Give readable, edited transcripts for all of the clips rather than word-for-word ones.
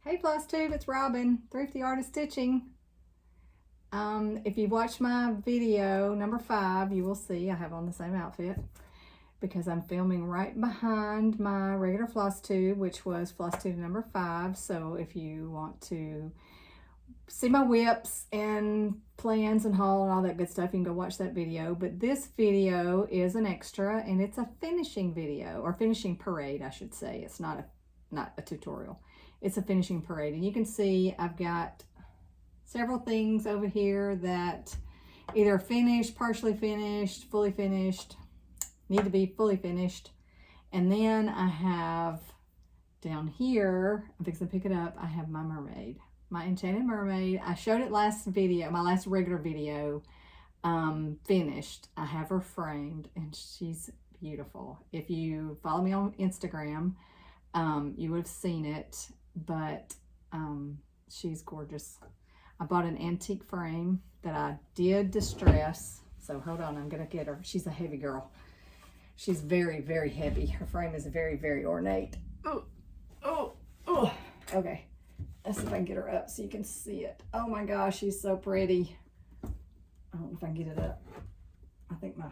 Hey Floss Tube, it's Robin, Thrifty Art of Stitching. If you watch my video number 5, you will see I have on the same outfit because I'm filming right behind my regular floss tube, which was floss tube number 5. So if you want to see my whips and plans and haul and all that good stuff, you can go watch that video. But this video is an extra, and it's a finishing video, or finishing parade, I should say. It's not a tutorial. It's a finishing parade, and you can see I've got several things over here that either finished, partially finished, fully finished, need to be fully finished. And then I have down here, I'm fixing to pick it up, I have my mermaid, my enchanted mermaid. I showed it last video, my last regular video, finished. I have her framed and she's beautiful. If you follow me on Instagram, you would have seen it, but she's gorgeous. I bought an antique frame that I did distress. So hold on, I'm gonna get her. She's a heavy girl. She's very, very heavy. Her frame is very, very ornate. Oh. Okay, let's see if I can get her up so you can see it. Oh my gosh, she's so pretty. I don't know if I can get it up. I think my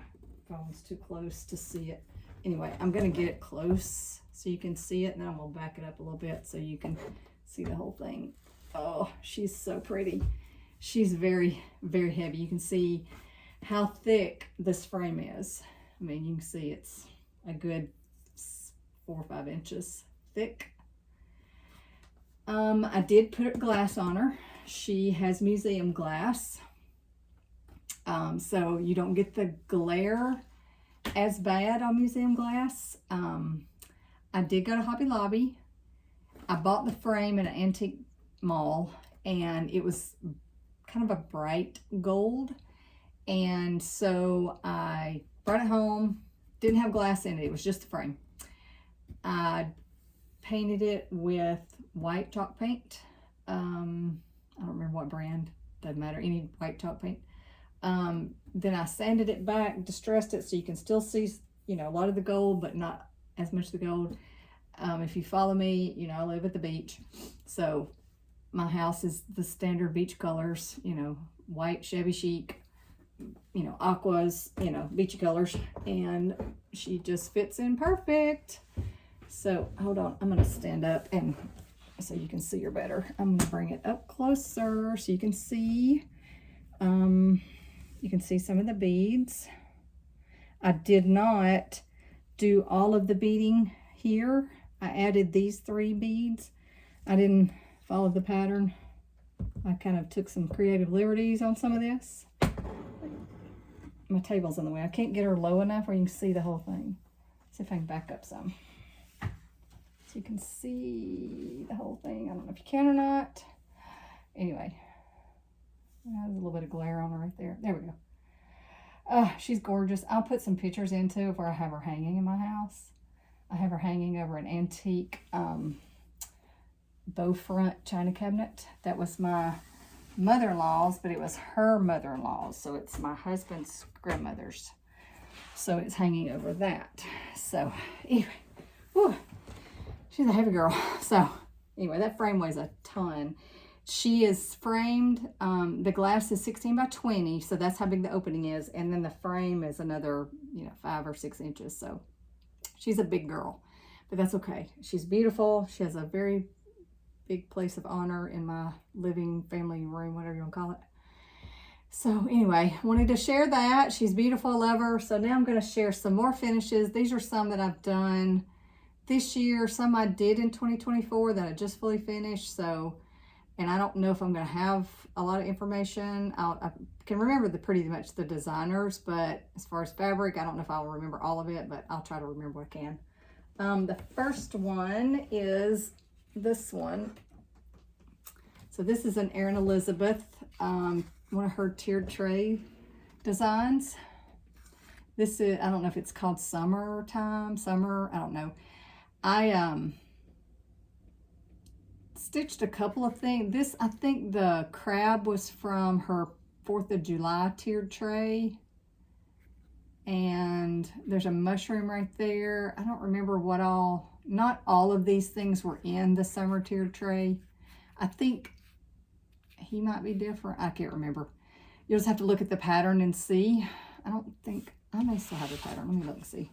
phone's too close to see it. Anyway, I'm gonna get it close so you can see it, and then I'm gonna back it up a little bit so you can see the whole thing. Oh, she's so pretty. She's very, very heavy. You can see how thick this frame is. I mean, you can see it's a good 4 or 5 inches thick. I did put glass on her. She has museum glass, so you don't get the glare as bad on museum glass. I did go to Hobby Lobby. I bought the frame in an antique mall, and it was kind of a bright gold, and so I brought it home. Didn't have glass in it, it was just the frame. I painted it with white chalk paint. I don't remember what brand, doesn't matter, any white chalk paint. Then I sanded it back, distressed it so you can still see, you know, a lot of the gold, but not as much of the gold. If you follow me, you know, I live at the beach, so my house is the standard beach colors, you know, white, Chevy chic, you know, aquas, you know, beachy colors, and she just fits in perfect. So hold on, I'm gonna stand up and so you can see her better. I'm gonna bring it up closer so you can see. You can see some of the beads. I did not do all of the beading here. I added these 3 beads. I didn't follow the pattern. I kind of took some creative liberties on some of this. My table's in the way. I can't get her low enough where you can see the whole thing. See if I can back up some. So you can see the whole thing. I don't know if you can or not. Anyway, there's a little bit of glare on her right there. There we go. She's gorgeous. I'll put some pictures into of where I have her hanging in my house. I have her hanging over an antique bow front china cabinet. That was my mother-in-law's, but it was her mother-in-law's, so it's my husband's grandmother's. So it's hanging over that. So anyway, whew, she's a heavy girl. So anyway, that frame weighs a ton. She is framed, the glass is 16 by 20, so that's how big the opening is, and then the frame is another, you know, 5 or 6 inches. So she's a big girl, but that's okay. She's beautiful. She has a very big place of honor in my living family room, whatever you want to call it. So anyway, wanted to share that. She's beautiful, I love her. So now I'm going to share some more finishes. These are some that I've done this year, some I did in 2024 that I just fully finished. So, and I don't know if I'm going to have a lot of information. I can remember pretty much the designers, but as far as fabric, I don't know if I'll remember all of it, but I'll try to remember what I can. The first one is this one. So this is an Erin Elizabeth, one of her tiered tray designs. This is, I don't know if it's called summer, I don't know. I stitched a couple of things. This, I think the crab was from her 4th of July tiered tray. And there's a mushroom right there. I don't remember what all, not all of these things were in the summer tiered tray. I think he might be different. I can't remember. You'll just have to look at the pattern and see. I don't think, I may still have the pattern. Let me look and see.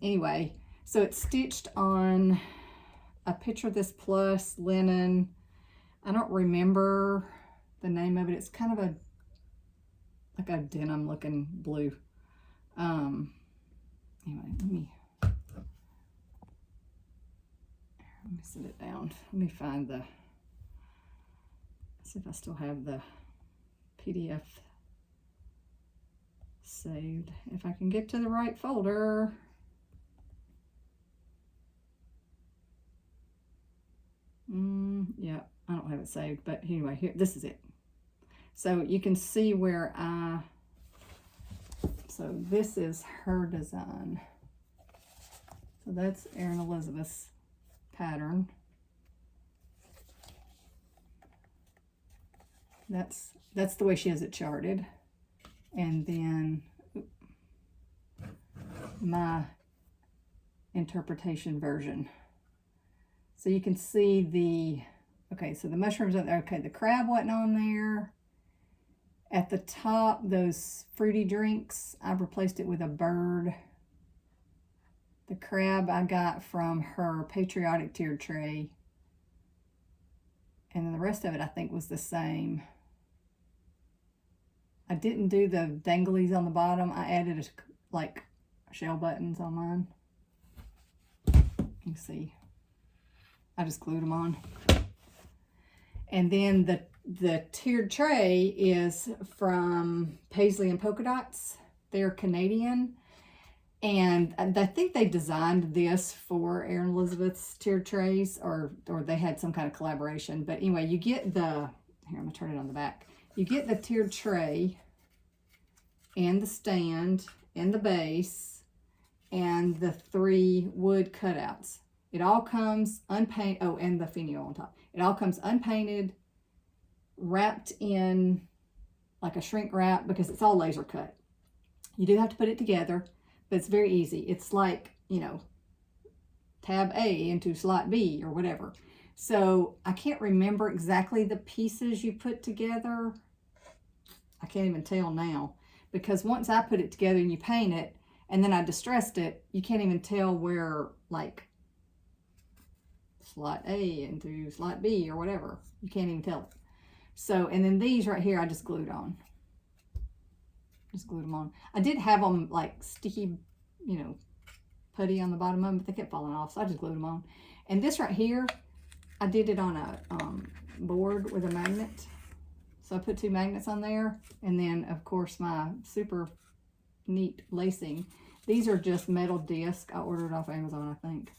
Anyway, so it's stitched on a picture of this plus linen. I don't remember the name of it. It's kind of a, like a denim looking blue. Anyway, let me set it down. Let me find the, see if I still have the PDF saved. If I can get to the right folder. Yeah, I don't have it saved, but anyway, here, this is it. So you can see where so this is her design. So that's Erin Elizabeth's pattern. That's the way she has it charted. And then my interpretation version. So you can see the, okay, so the mushrooms are there. Okay, the crab wasn't on there. At the top, those fruity drinks, I've replaced it with a bird. The crab I got from her patriotic tiered tray. And then the rest of it I think was the same. I didn't do the danglies on the bottom. I added like shell buttons on mine. You can see. I just glued them on. And then the tiered tray is from Paisley and Polka Dots. They're Canadian. And I think they designed this for Erin Elizabeth's tiered trays, or they had some kind of collaboration. But anyway, you get the, here, I'm gonna turn it on the back. You get the tiered tray and the stand and the base and the 3 wood cutouts. It all comes unpainted, oh, and the finial on top. It all comes unpainted, wrapped in like a shrink wrap because it's all laser cut. You do have to put it together, but it's very easy. It's like, you know, tab A into slot B or whatever. So I can't remember exactly the pieces you put together. I can't even tell now, because once I put it together and you paint it and then I distressed it, you can't even tell where, like, slot A into slot B or whatever. You can't even tell it. So, and then these right here, I just glued on. Just glued them on. I did have them like sticky, you know, putty on the bottom of them, but they kept falling off, so I just glued them on. And this right here, I did it on a board with a magnet. So I put 2 magnets on there, and then of course my super neat lacing. These are just metal disc. I ordered off Amazon, I think.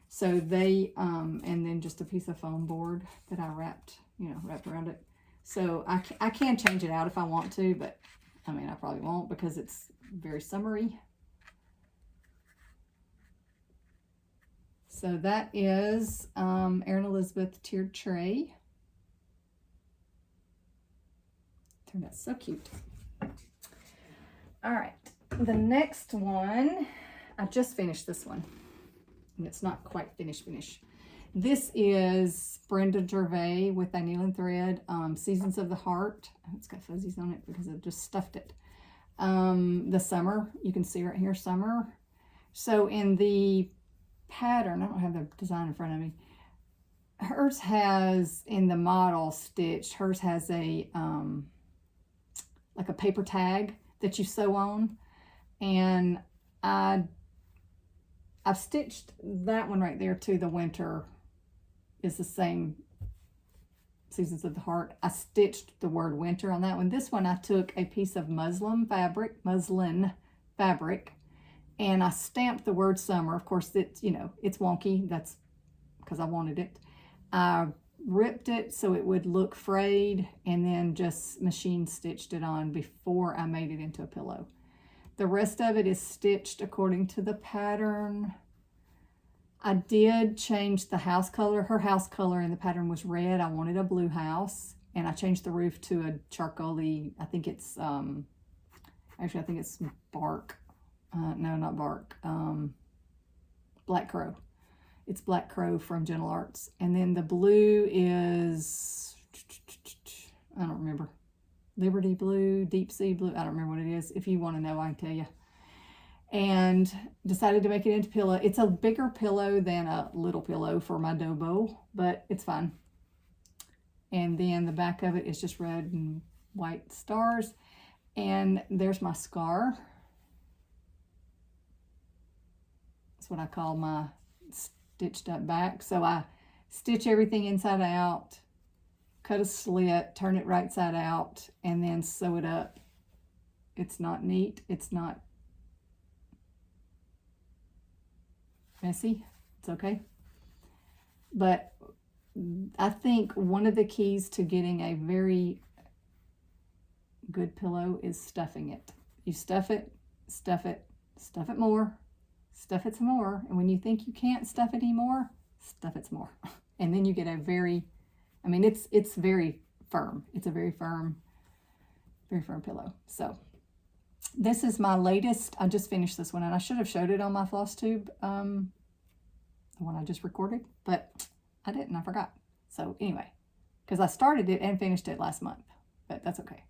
So they, and then just a piece of foam board that I wrapped, you know, wrapped around it. So I can change it out if I want to, but I mean, I probably won't because it's very summery. So that is Erin Elizabeth tiered tray. Turned out so cute. All right, the next one, I just finished this one. And it's not quite finished. This is Brenda Jery with a needle and thread, Seasons of the Heart. Oh, it's got fuzzies on it because I just stuffed it. The summer, you can see right here, summer. So in the pattern, I don't have the design in front of me. Hers has, in the model stitched, hers has a, like a paper tag that you sew on. And I've stitched that one right there too. The winter is the same, Seasons of the Heart. I stitched the word winter on that one. This one I took a piece of muslin fabric, and I stamped the word summer. Of course, it's, you know, it's wonky. That's because I wanted it. I ripped it so it would look frayed, and then just machine stitched it on before I made it into a pillow. The rest of it is stitched according to the pattern. I did change the house color. Her house color in the pattern was red. I wanted a blue house, and I changed the roof to a charcoaly, I think it's, actually I think it's bark. No, not bark. Black crow. It's Black Crow from Gentle Arts. And then the blue is, I don't remember. Liberty Blue, Deep Sea Blue. I don't remember what it is. If you want to know, I can tell you. And decided to make it into pillow. It's a bigger pillow than a little pillow for my dough bowl, but it's fine. And then the back of it is just red and white stars. And there's my scar. That's what I call my stitched up back. So I stitch everything inside out, cut a slit, turn it right side out, and then sew it up. It's not neat. It's not messy. It's okay. But I think one of the keys to getting a very good pillow is stuffing it. You stuff it, stuff it, stuff it more, stuff it some more. And when you think you can't stuff it anymore, stuff it some more. And then you get a very, I mean, it's very firm. It's a very firm pillow. So this is my latest. I just finished this one, and I should have showed it on my floss tube, the one I just recorded, but I didn't. I forgot. So anyway, because I started it and finished it last month, but that's okay.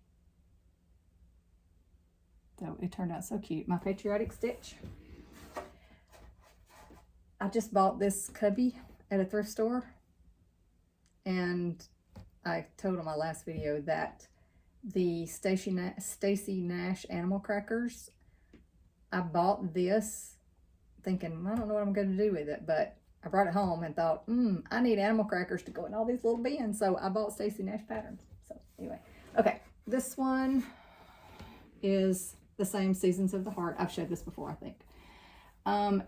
So it turned out so cute. My patriotic stitch. I just bought this cubby at a thrift store, and I told on my last video that the Stacy Nash animal crackers, I bought this thinking, I don't know what I'm going to do with it, but I brought it home and thought, I need animal crackers to go in all these little bins. So I bought Stacy Nash patterns. So anyway, okay, this one is the same Seasons of the Heart. I've showed this before, I think.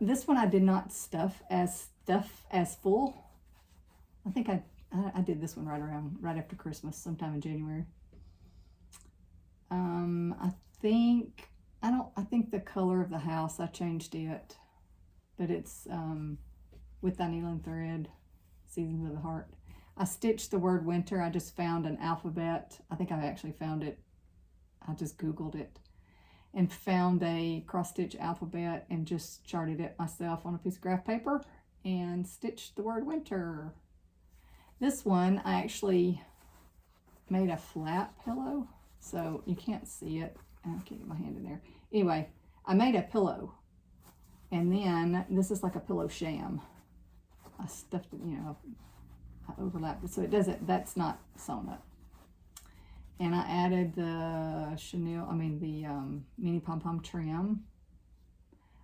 This one I did not stuff as full. I think I did this one right after Christmas, sometime in January. I think the color of the house, I changed it, but it's with the needle and thread, Seasons of the Heart. I stitched the word winter. I just found an alphabet. I think I actually found it. I just Googled it and found a cross-stitch alphabet and just charted it myself on a piece of graph paper and stitched the word winter. This one, I actually made a flat pillow, so you can't see it. I can't get my hand in there. Anyway, I made a pillow, and then this is like a pillow sham. I stuffed it, I overlapped it, so it doesn't, that's not sewn up. And I added the mini pom-pom trim.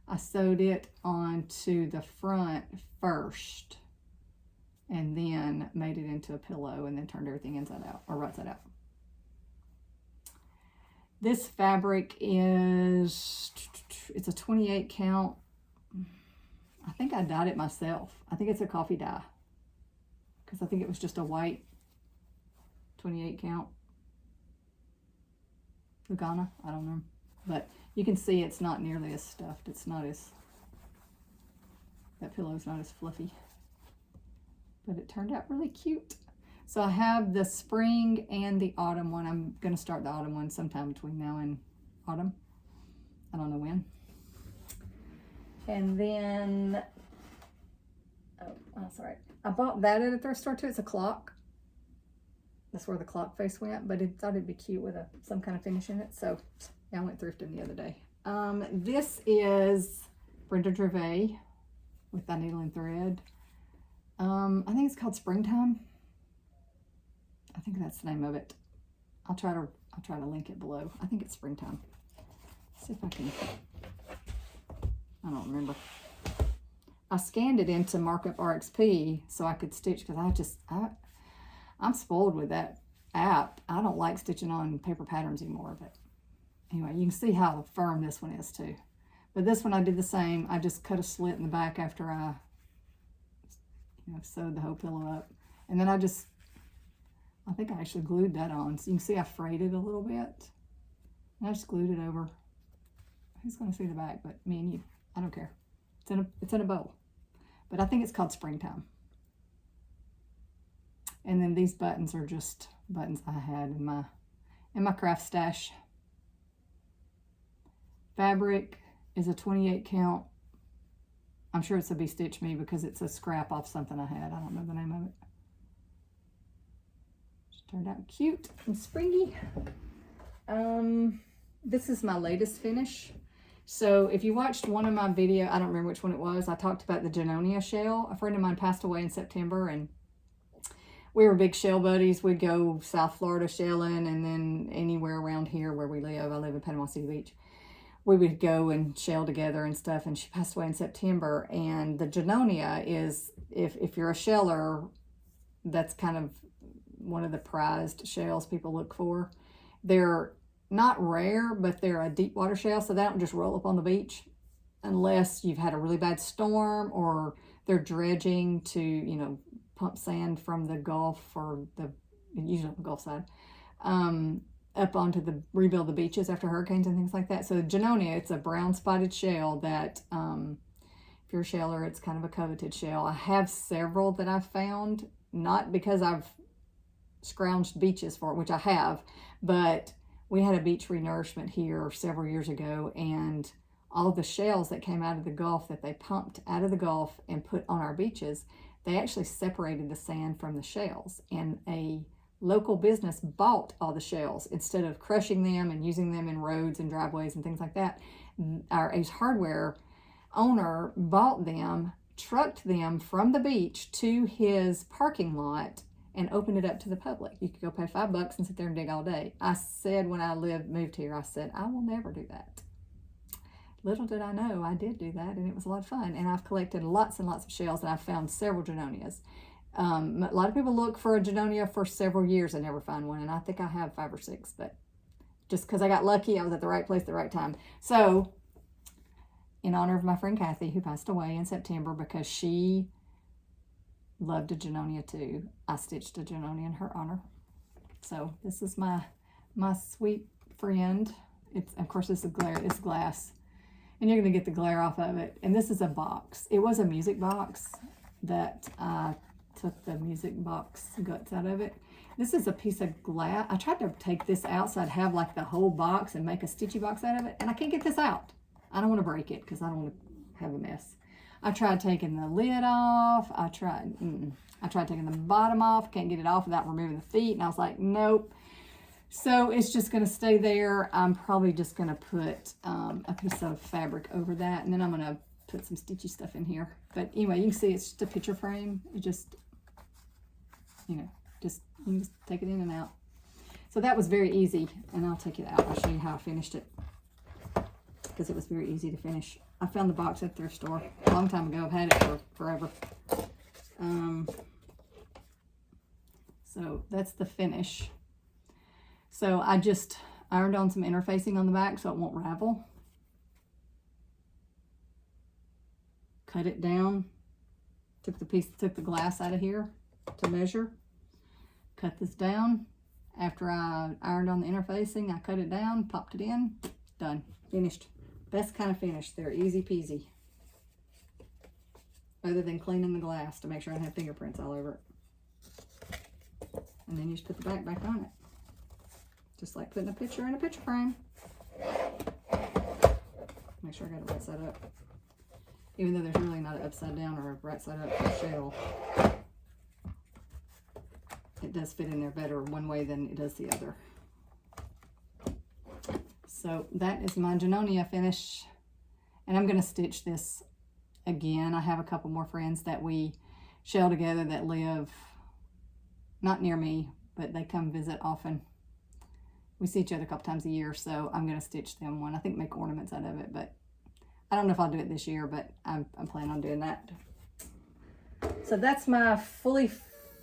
I sewed it onto the front first, and then made it into a pillow, and then turned everything inside out, or right side out. This fabric it's a 28 count. I think I dyed it myself. I think it's a coffee dye, because I think it was just a white 28 count Lugana. I don't know, but you can see it's not nearly as stuffed. It's not as, that pillow's not as fluffy, but it turned out really cute. So I have the spring and the autumn one. I'm going to start the autumn one sometime between now and autumn. I don't know when. And then, oh, sorry. I bought that at a thrift store too. It's a clock. That's where the clock face went, but I thought it'd be cute with some kind of finish in it. So yeah, I went thrifting the other day. This is Brenda Jery with the needle and thread. I think it's called Springtime. I think that's the name of it. I'll try to link it below. I think it's Springtime. Let's see if I can. I don't remember. I scanned it into Markup RXP so I could stitch, because I'm spoiled with that app. I don't like stitching on paper patterns anymore, but anyway, you can see how firm this one is too. But this one I did the same. I just cut a slit in the back after I sewed the whole pillow up. And then I think I actually glued that on. So you can see I frayed it a little bit. And I just glued it over. Who's going to see the back but me and you? I don't care. It's in a bowl. But I think it's called Springtime. And then these buttons are just buttons I had in my craft stash. Fabric is a 28 count. I'm sure it's a Be Stitch Me because it's a scrap off something I had. I don't know the name of it. It turned out cute and springy. This is my latest finish. So if you watched one of my videos, I don't remember which one it was, I talked about the Janonia shell. A friend of mine passed away in September, and we were big shell buddies. We'd go South Florida shelling, and then anywhere around here where we live. I live in Panama City Beach. We would go and shell together and stuff, and she passed away in September. And the Janonia is, if you're a sheller, that's kind of one of the prized shells people look for. They're not rare, but they're a deep water shell, so they don't just roll up on the beach unless you've had a really bad storm or they're dredging to, you know, pump sand from the Gulf, or usually on the Gulf side, up onto rebuild the beaches after hurricanes and things like that. So Janonia, it's a brown spotted shell that, if you're a sheller, it's kind of a coveted shell. I have several that I've found, not because I've scrounged beaches for it, which I have, but we had a beach renourishment here several years ago, and all the shells that came out of the Gulf that they pumped out of the Gulf and put on our beaches, they actually separated the sand from the shells, and a local business bought all the shells instead of crushing them and using them in roads and driveways and things like that. Our Ace Hardware owner bought them, trucked them from the beach to his parking lot, and opened it up to the public. You could go pay $5 and sit there and dig all day. I said when I moved here, I said, I will never do that. Little did I know I did do that, and it was a lot of fun. And I've collected lots and lots of shells, and I've found several Janonias. A lot of people look for a Janonia for several years and never find one, and I think I have 5 or 6, but just because I got lucky, I was at the right place at the right time. So, in honor of my friend Kathy, who passed away in September, because she loved a Janonia too, I stitched a Janonia in her honor. So this is my sweet friend. It's, of course, it's glass, and you're going to get the glare off of it. And this is a box. It was a music box that I took the music box guts out of it. This is a piece of glass. I tried to take this out so I'd have like the whole box and make a stitchy box out of it, and I can't get this out. I don't want to break it because I don't want to have a mess. I tried taking the lid off. I tried taking the bottom off. Can't get it off without removing the feet. And I was like, nope. So it's just going to stay there. I'm probably just going to put a piece of fabric over that. And then I'm going to put some stitchy stuff in here. But anyway, you can see it's just a picture frame. It just, you can just take it in and out. So that was very easy. And I'll take it out. I'll show you how I finished it, because it was very easy to finish. I found the box at the thrift store a long time ago. I've had it for forever. So that's the finish. So I just ironed on some interfacing on the back so it won't ravel. Cut it down. Took the glass out of here to measure. Cut this down. After I ironed on the interfacing, I cut it down, popped it in, done, finished. Best kind of finish. They're easy peasy. Other than cleaning the glass to make sure I don't have fingerprints all over it. And then you just put the back on it. Just like putting a picture in a picture frame. Make sure I got it right side up. Even though there's really not an upside down or a right side up shell. It does fit in there better one way than it does the other. So that is my Janonia finish, and I'm going to stitch this again. I have a couple more friends that we shell together that live not near me, but they come visit often. We see each other a couple times a year, so I'm going to stitch them one. I think make ornaments out of it, but I don't know if I'll do it this year, but I'm planning on doing that. So that's my fully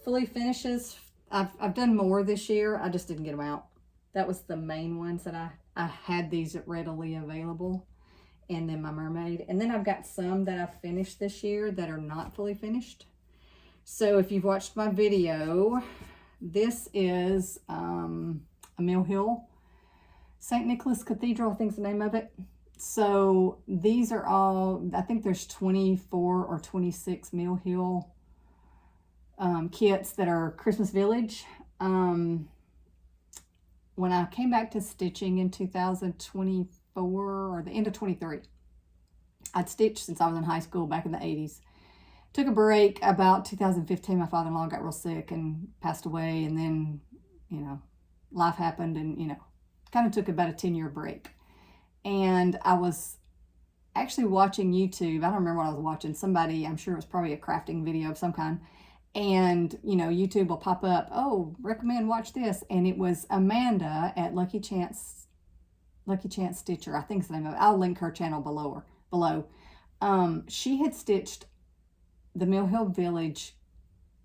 finishes. I've done more this year. I just didn't get them out. That was the main ones that I had these readily available, and then my mermaid. And then I've got some that I've finished this year that are not fully finished. So if you've watched my video, this is a Mill Hill St. Nicholas Cathedral, I think is the name of it. So these are all, I think there's 24 or 26 Mill Hill kits that are Christmas Village. When I came back to stitching in 2024 or the end of 23, I'd stitched since I was in high school back in the 80s. Took a break about 2015. My father-in-law got real sick and passed away, and then, you know, life happened, and, you know, kind of took about a 10-year break. And I was actually watching YouTube. I don't remember what I was watching. Somebody, I'm sure it was probably a crafting video of some kind. And, you know, YouTube will pop up, oh, recommend watch this. And it was Amanda at Lucky Chance Stitcher, I think is the name of it. I'll link her channel below. She had stitched the Mill Hill Village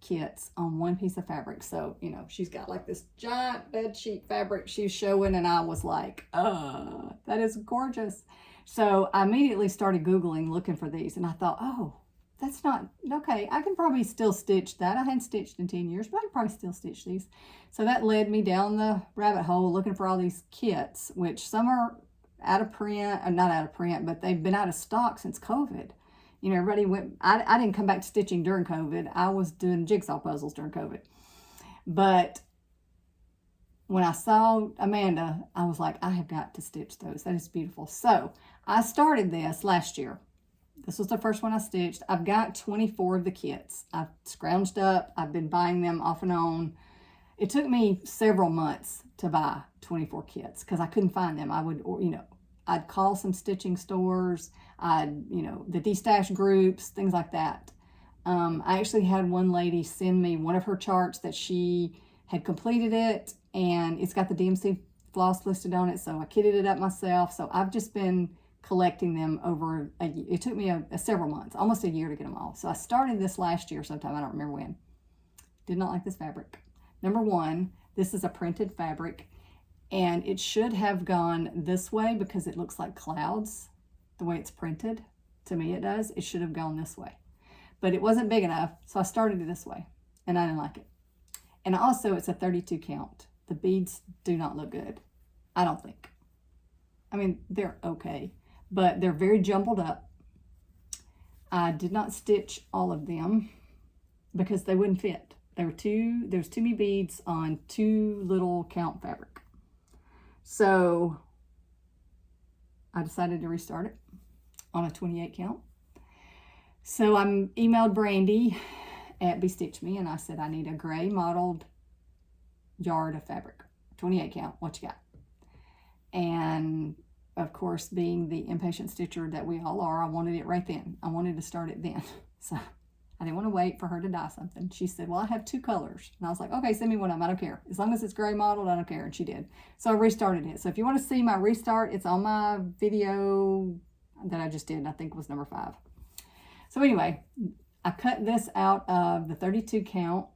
kits on one piece of fabric. So, you know, she's got like this giant bed sheet fabric she's showing, and I was like, that is gorgeous. So I immediately started Googling looking for these, and I thought, oh, that's not, okay, I can probably still stitch that. I hadn't stitched in 10 years, but I can probably still stitch these. So that led me down the rabbit hole looking for all these kits, which some are out of print, not out of print, but they've been out of stock since COVID. You know, everybody went, I didn't come back to stitching during COVID. I was doing jigsaw puzzles during COVID. But when I saw Amanda, I was like, I have got to stitch those. That is beautiful. So I started this last year. This was the first one I stitched. I've got 24 of the kits. I've scrounged up. I've been buying them off and on. It took me several months to buy 24 kits because I couldn't find them. I would, you know, I'd call some stitching stores. You know, the D-Stash groups, things like that. I actually had one lady send me one of her charts that she had completed it, and it's got the DMC floss listed on it, so I kitted it up myself. So I've just been collecting them over a year. It took me several months, almost a year to get them all. So I started this last year sometime, I don't remember when. Did not like this fabric. Number one, this is a printed fabric, and it should have gone this way because it looks like clouds. The way it's printed, to me it does. It should have gone this way. But it wasn't big enough, so I started it this way, and I didn't like it. And also, it's a 32 count. The beads do not look good, I don't think. I mean, they're okay, but they're very jumbled up. I did not stitch all of them because they wouldn't fit. There was too many beads on too little count fabric. So I decided to restart it on a 28 count. So I emailed Brandy at Bestitch Me, and I said, I need a gray mottled yard of fabric, 28 count, what you got? And of course, being the impatient stitcher that we all are, I wanted it right then. I wanted to start it then. So I didn't want to wait for her to dye something. She said, well, I have 2 colors. And I was like, okay, send me one of them. I don't care. As long as it's gray mottled, I don't care. And she did. So I restarted it. So if you want to see my restart, it's on my video that I just did. I think it was number 5. So anyway, I cut this out of the 32 count,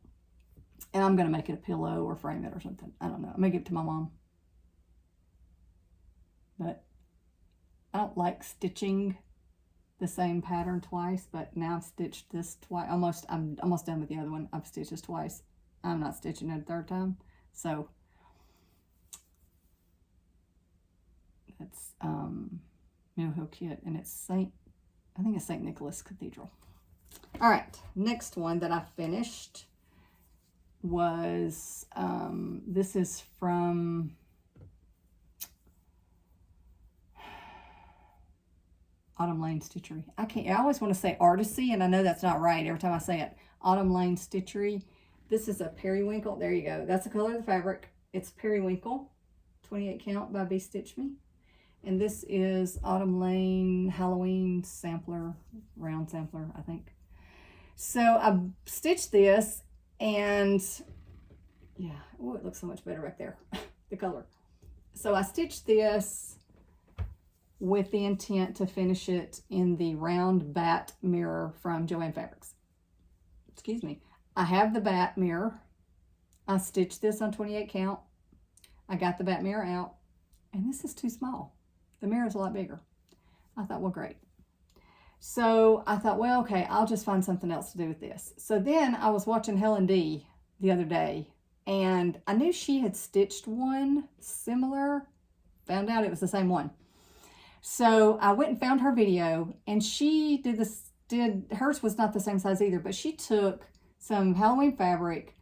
and I'm going to make it a pillow or frame it or something. I don't know. I'm going to give it to my mom. But I don't like stitching the same pattern twice, but now I've stitched this twice. I'm almost done with the other one. I've stitched this twice. I'm not stitching it a third time. So that's Mill Hill kit, and it's I think it's St. Nicholas Cathedral. All right, next one that I finished was this is from Autumn Lane Stitchery. I always want to say Artisy, and I know that's not right every time I say it. Autumn Lane Stitchery. This is a periwinkle. There you go. That's the color of the fabric. It's periwinkle, 28 count by Bestitch Me. And this is Autumn Lane Halloween sampler, round sampler, I think. So I stitched this, and yeah, oh, it looks so much better right there, the color. So I stitched this with the intent to finish it in the round bat mirror from Joann Fabrics. Excuse me. I have the bat mirror. I stitched this on 28 count. I got the bat mirror out, and this is too small. The mirror is a lot bigger. I thought, well, great. So I thought, well, okay, I'll just find something else to do with this. So then I was watching Helen D the other day, and I knew she had stitched one similar, found out it was the same one. So I went and found her video, and she hers was not the same size either, but she took some Halloween fabric,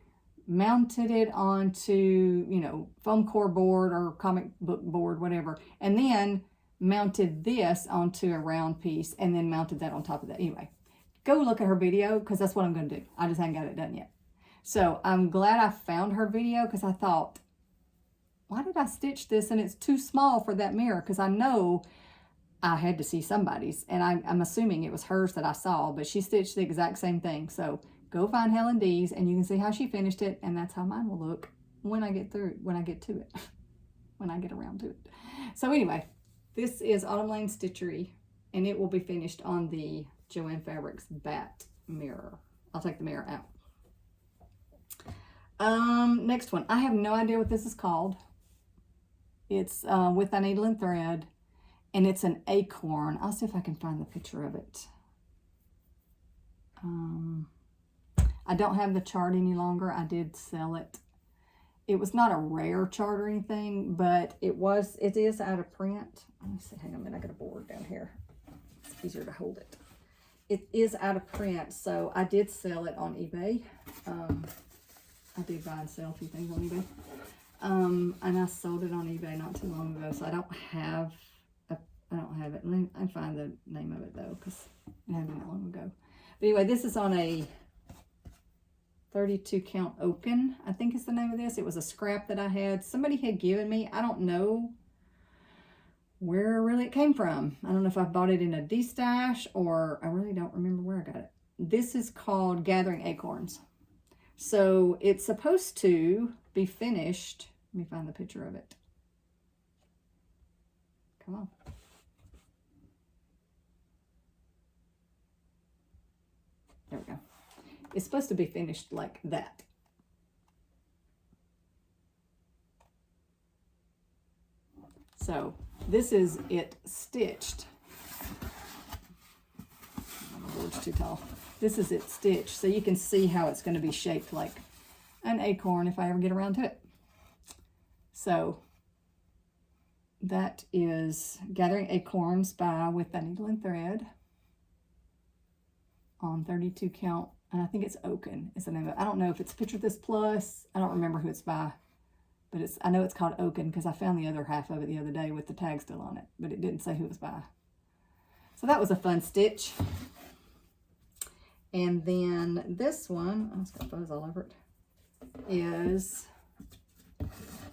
mounted it onto, you know, foam core board or comic book board, whatever, and then mounted this onto a round piece and then mounted that on top of that. Anyway, go look at her video because that's what I'm going to do. I just haven't got it done yet. So I'm glad I found her video because I thought, why did I stitch this and it's too small for that mirror? Because I know I had to see somebody's, and I'm assuming it was hers that I saw, but she stitched the exact same thing. So go find Helen D's and you can see how she finished it, and that's how mine will look when I get to it, when I get around to it. So anyway, this is Autumn Lane Stitchery, and it will be finished on the Joann Fabrics Bat mirror. I'll take the mirror out. Next one. I have no idea what this is called. It's with a needle and thread, and it's an acorn. I'll see if I can find the picture of it. I don't have the chart any longer. I did sell it. It was not a rare chart or anything, but it is out of print. Let me see, hang on a minute, I got a board down here. It's easier to hold it. It is out of print, so I did sell it on eBay. I did buy and sell a few things on eBay. And I sold it on eBay not too long ago, so I don't have it. Let me find the name of it though, because it happened that long ago. But anyway, this is on a 32 count Oaken, I think is the name of this. It was a scrap that I had. Somebody had given me. I don't know where really it came from. I don't know if I bought it in a D-stash or I really don't remember where I got it. This is called Gathering Acorns. So it's supposed to be finished. Let me find the picture of it. Come on. There we go. It's supposed to be finished like that. So this is it stitched. My board's too tall. This is it stitched, so you can see how it's going to be shaped like an acorn if I ever get around to it. So that is Gathering Acorns by With a Needle and Thread on 32 count. And I think it's Oaken is the name of it. I don't know if it's Picture This Plus. I don't remember who it's by, but I know it's called Oaken because I found the other half of it the other day with the tag still on it, but it didn't say who it was by. So that was a fun stitch. And then this one, oh, it's got fuzz all over it, is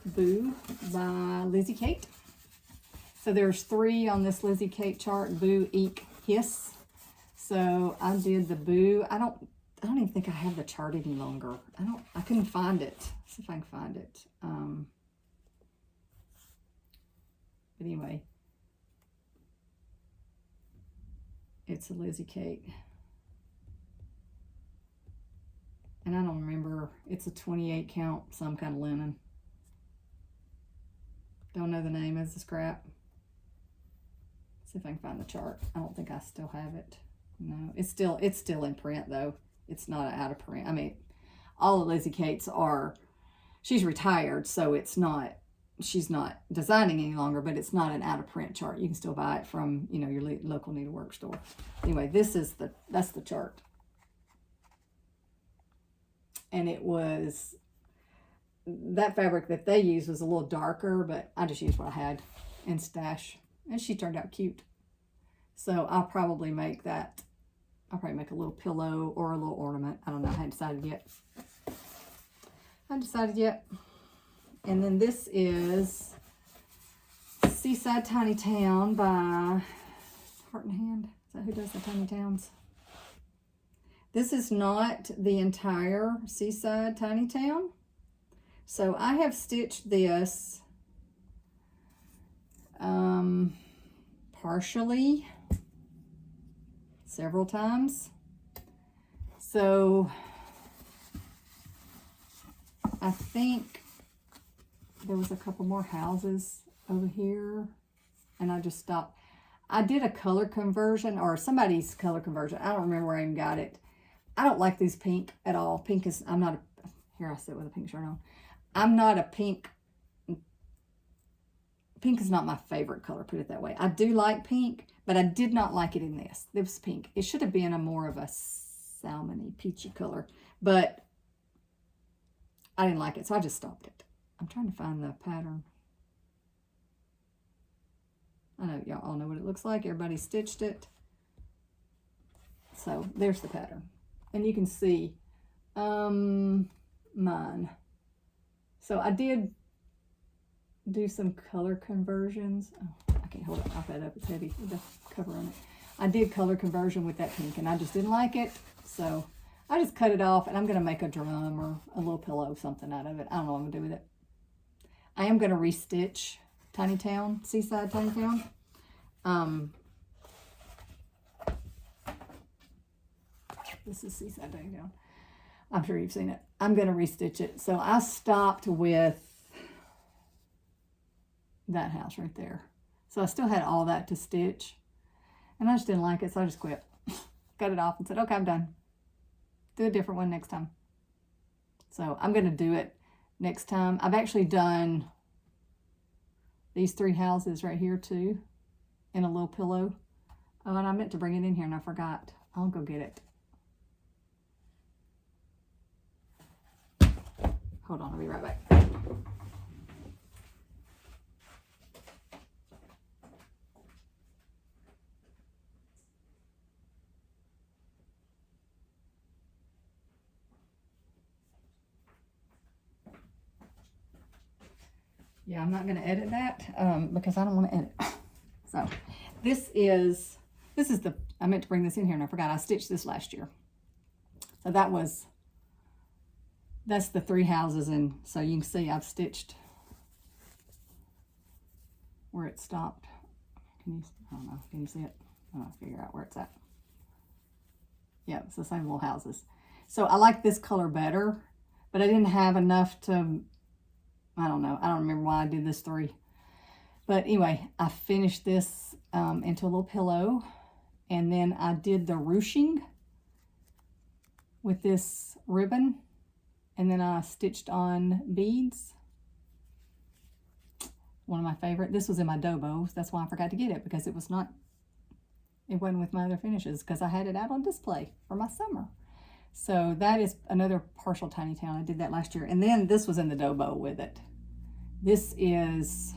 Boo by Lizzie Kate. So there's 3 on this Lizzie Kate chart: Boo, Eek, Hiss. So I did the Boo. I don't even think I have the chart any longer. I couldn't find it. Let's see if I can find it. But anyway, it's a Lizzie Kate. And I don't remember, it's a 28 count, some kind of linen. Don't know the name of the scrap. See if I can find the chart. I don't think I still have it. No, it's still in print though. It's not out of print. I mean, all of Lizzie Kate's are, she's retired, so she's not designing any longer, but it's not an out of print chart. You can still buy it from, you know, your local needlework store. Anyway, that's the chart. And it was, that fabric that they used was a little darker, but I just used what I had in stash. And she turned out cute. So I'll probably make that, I'll probably make a little pillow or a little ornament. I don't know, I haven't decided yet. And then this is Seaside Tiny Town by Heart and Hand. Is that who does the Tiny Towns? This is not the entire Seaside Tiny Town. So I have stitched this partially several times. So I think there was a couple more houses over here and I just stopped. I did a color conversion, or somebody's color conversion. I don't remember where I even got it. I don't like these pink at all. Pink is, here I sit with a pink shirt on. I'm not a pink. Pink is not my favorite color, put it that way. I do like pink, but I did not like it in this. This was pink. It should have been a more of a salmony, peachy color, but I didn't like it, so I just stopped it. I'm trying to find the pattern. I know y'all all know what it looks like. Everybody stitched it. So there's the pattern. And you can see mine. So I did do some color conversions. Oh, I can't hold it off that up. It's heavy with the cover on it. I did color conversion with that pink and I just didn't like it. So I just cut it off and I'm going to make a drum or a little pillow, something out of it. I don't know what I'm going to do with it. I am going to restitch Tiny Town, Seaside Tiny Town. This is Seaside Tiny Town. I'm sure you've seen it. I'm going to restitch it. So I stopped with that house right there. So I still had all that to stitch. And I just didn't like it, so I just quit. Cut it off and said, okay, I'm done. Do a different one next time. So I'm going to do it next time. I've actually done these 3 houses right here too in a little pillow. Oh, and I meant to bring it in here and I forgot. I'll go get it. Hold on, I'll be right back. Yeah, I'm not going to edit that because I don't want to edit. So this is the, I meant to bring this in here and I forgot. I stitched this last year. So that's the 3 houses. And so you can see I've stitched where it stopped. I don't know, can you see it? I don't know, figure out where it's at. Yeah, it's the same little houses. So I like this color better, but I didn't have enough to, I don't know. I don't remember why I did this 3. But anyway, I finished this into a little pillow. And then I did the ruching with this ribbon. And then I stitched on beads. One of my favorite. This was in my Dobos. That's why I forgot to get it, because it wasn't with my other finishes, because I had it out on display for my summer. So that is another partial Tiny Town. I did that last year. And then this was in the Dobo with it. This is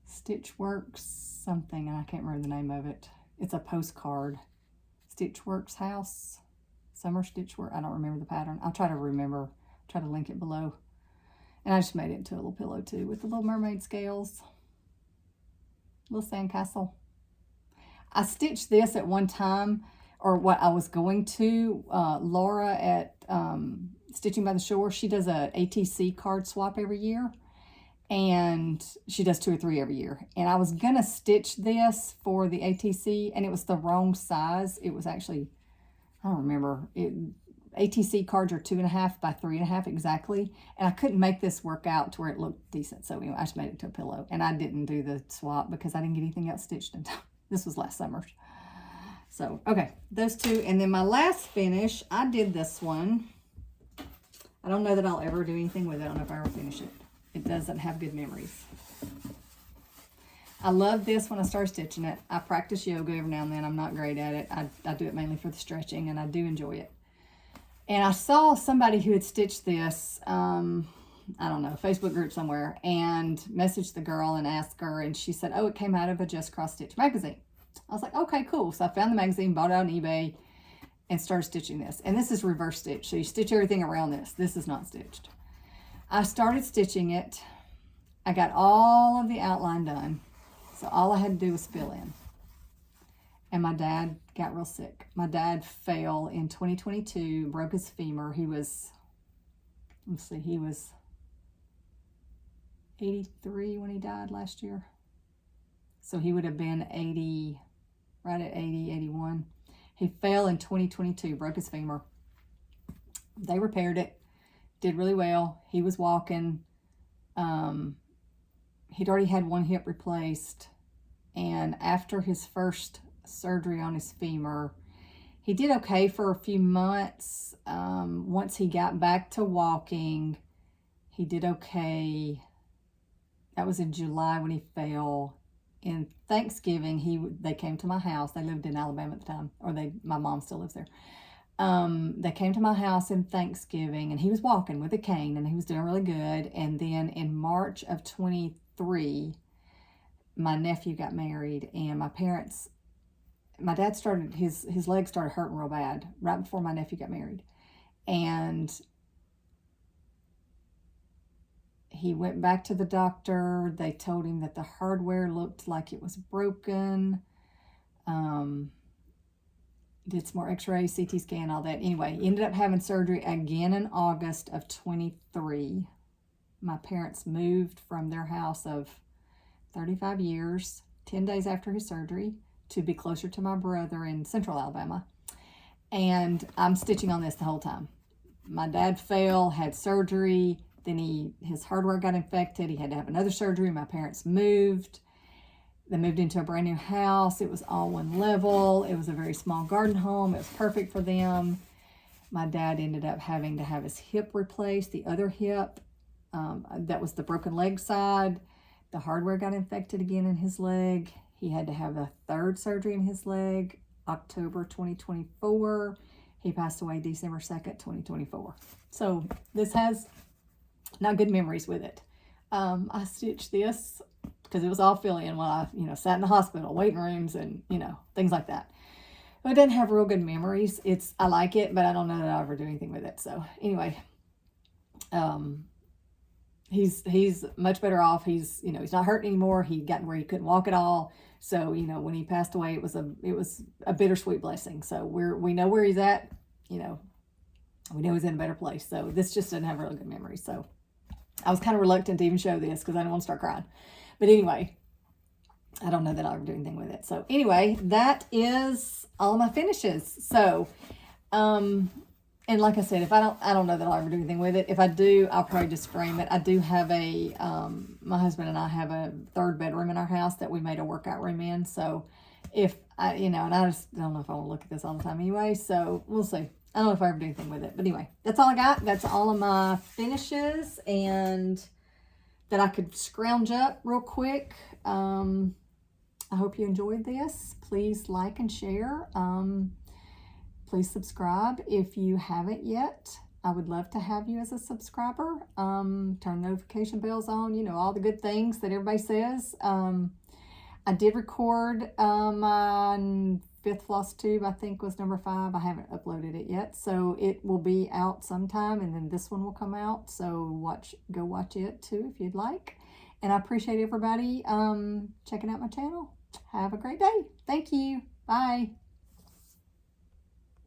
Stitchworks something, and I can't remember the name of it. It's a postcard. Stitchworks house. Summer Stitchwork. I don't remember the pattern. I'll try to remember. Try to link it below. And I just made it into a little pillow too with the little mermaid scales. Little sandcastle. I stitched this at one time, or what I was going to. Laura at Stitching by the Shore, she does a ATC card swap every year. And she does 2 or 3 every year. And I was going to stitch this for the ATC, and it was the wrong size. It was actually, I don't remember. ATC cards are 2.5 by 3.5 exactly. And I couldn't make this work out to where it looked decent. So anyway, I just made it to a pillow. And I didn't do the swap because I didn't get anything else stitched in time. This was last summer. So, okay, those 2. And then my last finish, I did this one. I don't know that I'll ever do anything with it. I don't know if I ever finish it. It doesn't have good memories. I love this when I start stitching it. I practice yoga every now and then. I'm not great at it. I do it mainly for the stretching, and I do enjoy it. And I saw somebody who had stitched this, I don't know, Facebook group somewhere, and messaged the girl and asked her, and she said, oh, it came out of a Just Cross Stitch magazine. I was like, okay, cool. So I found the magazine, bought it on eBay, and started stitching this. And this is reverse stitch, so you stitch everything around this. This is not stitched. I started stitching it. I got all of the outline done. So all I had to do was fill in. And my dad got real sick. My dad fell in 2022, broke his femur. He was, he was 83 when he died last year. So he would have been 80, right at 80, 81. He fell in 2022, broke his femur. They repaired it, did really well. He was walking. He'd already had one hip replaced. And after his first surgery on his femur, he did okay for a few months. Once he got back to walking, he did okay. That was in July when he fell. In Thanksgiving, they came to my house. They lived in Alabama at the time, or my mom still lives there. They came to my house in Thanksgiving, and he was walking with a cane, and he was doing really good. And then in March of 23, my nephew got married, and my dad started, his leg started hurting real bad right before my nephew got married. And he went back to the doctor. They told him that the hardware looked like it was broken. Did some more x-ray, CT scan, all that. Anyway, ended up having surgery again in August of 23. My parents moved from their house of 35 years, 10 days after his surgery, to be closer to my brother in Central Alabama. And I'm stitching on this the whole time. My dad fell, had surgery, then his hardware got infected. He had to have another surgery. My parents moved. They moved into a brand new house. It was all one level. It was a very small garden home. It was perfect for them. My dad ended up having to have his hip replaced, the other hip. That was the broken leg side. The hardware got infected again in his leg. He had to have a third surgery in his leg, October 2024. He passed away December 2nd, 2024. So this has not good memories with it. I stitched this because it was all fill-in while I, sat in the hospital, waiting rooms, and, things like that. But it doesn't have real good memories. I like it, but I don't know that I'll ever do anything with it. So anyway, he's much better off. He's not hurting anymore. He got where he couldn't walk at all. So, when he passed away, it was a bittersweet blessing. So we know where he's at, we know he's in a better place. So this just doesn't have really good memories. So I was kind of reluctant to even show this because I didn't want to start crying. But anyway, I don't know that I'll ever do anything with it. So anyway, that is all my finishes. So, and like I said, if I don't know that I'll ever do anything with it. If I do, I'll probably just frame it. I do have my husband and I have a third bedroom in our house that we made a workout room in. So if I, and I just don't know if I want to look at this all the time anyway. So we'll see. I don't know if I ever do anything with it. But anyway, that's all I got. That's all of my finishes and that I could scrounge up real quick. I hope you enjoyed this. Please like and share. Please subscribe if you haven't yet. I would love to have you as a subscriber. Turn notification bells on, all the good things that everybody says. I did record my 5th floss tube, I think was number 5. I haven't uploaded it yet. So it will be out sometime, and then this one will come out. So go watch it too if you'd like. And I appreciate everybody checking out my channel. Have a great day. Thank you. Bye.